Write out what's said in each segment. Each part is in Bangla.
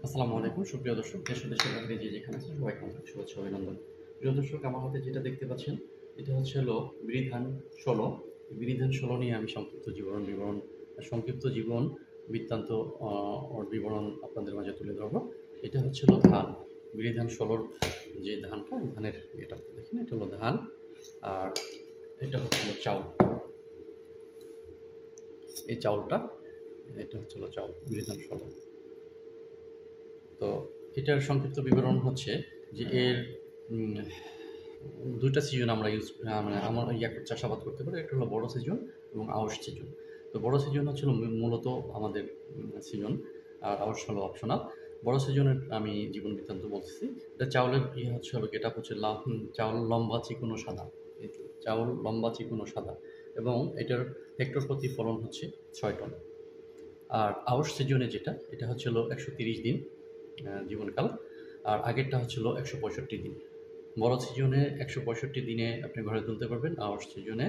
আসসালামু আলাইকুম সুপ্রিয় দর্শক, দেশ ও দেশের বাইরে যে যেখানে আছেন সবাইকে আন্তরিক শুভেচ্ছা অভিনন্দন। প্রিয় দর্শক, আমার হাতে যেটা দেখতে পাচ্ছেন এটা হলো বিরিধান ১৬। বিরিধান ১৬ নিয়ে আমি সংক্ষিপ্ত জীবন বৃত্তান্ত ওর বিবরণ আপনাদের মাঝে তুলে ধরবো। এটা হলো ধান। বিরিধান ১৬'র যে ধানটা, ধানের এটা দেখেন, এটা হলো ধান। আর এটা হলো চাউল। এই চাউলটা, এটা হলো চাউল বিরিধান ১৬। তো এটার সংক্ষিপ্ত বিবরণ হচ্ছে যে এর উম, দুইটা সিজন আমরা মানে আমরা চাষাবাদ করতে পারি। একটা হলো বড় সিজন এবং আউশ সিজন। তো বড় সিজন হচ্ছিল মূলত আমাদের সিজন, আর আউশ হলো অপশনাল। বড় সিজনের আমি জীবন বৃত্তান্ত বলতেছি। এটা চাউলের হলো গেট আপ হচ্ছে চাউল লম্বা চিকনো সাদা। এই চাউল লম্বা চিকনো সাদা এবং এটার হেক্টর প্রতি ফলন হচ্ছে ৬ টন। আর আউশ সিজনে যেটা, এটা হলো ১৩০ দিন জীবনকাল। আর আগেরটা হলো ১৬৫ দিন। বড় সিজনে ১৬৫ দিনে আপনি ঘরে তুলতে পারবেন, আউশ সিজনে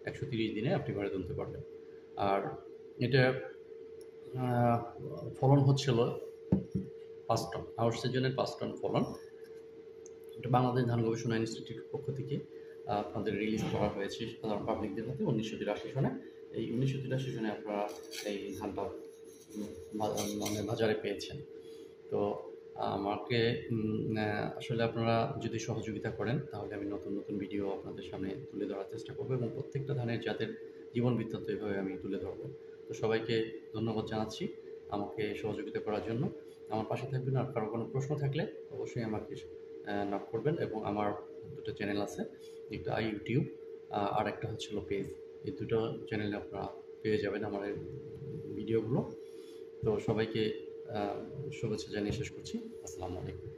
১৩০ দিনে আপনি ঘরে তুলতে পারবেন। আর এটা আহ, ফলন হচ্ছিল ৫ টন। আউশ সিজনের ৫ টন ফলন। এটা বাংলাদেশ ধান গবেষণা ইনস্টিটিউটের পক্ষ থেকে আপনাদের রিলিজ করা হয়েছে সাধারণ পাবলিকদের হাতে ১৯৮৩ সনে। এই ১৯৮৩ সনে আপনারা এই ধানটা মানে বাজারে পেয়েছেন। তো আমাকে আসলে আপনারা যদি সহযোগিতা করেন তাহলে আমি নতুন নতুন ভিডিও আপনাদের সামনে তুলে ধরার চেষ্টা করব এবং প্রত্যেকটা ধানের জাতের জীবন বৃত্তান্ত এভাবে আমি তুলে ধরব। তো সবাইকে ধন্যবাদ জানাচ্ছি আমাকে সহযোগিতা করার জন্য। আমার পাশে থাকবেন। আর কারো কোনো প্রশ্ন থাকলে অবশ্যই আমাকে নক করবেন। এবং আমার দুটো চ্যানেল আছে, একটা ইউটিউব আর একটা হলো পেজ। এই দুটো চ্যানেলে আপনারা পেয়ে যাবেন আমার এই ভিডিওগুলো। তো সবাইকে শুভেচ্ছা জানিয়ে শেষ করছি। আসসালামু আলাইকুম।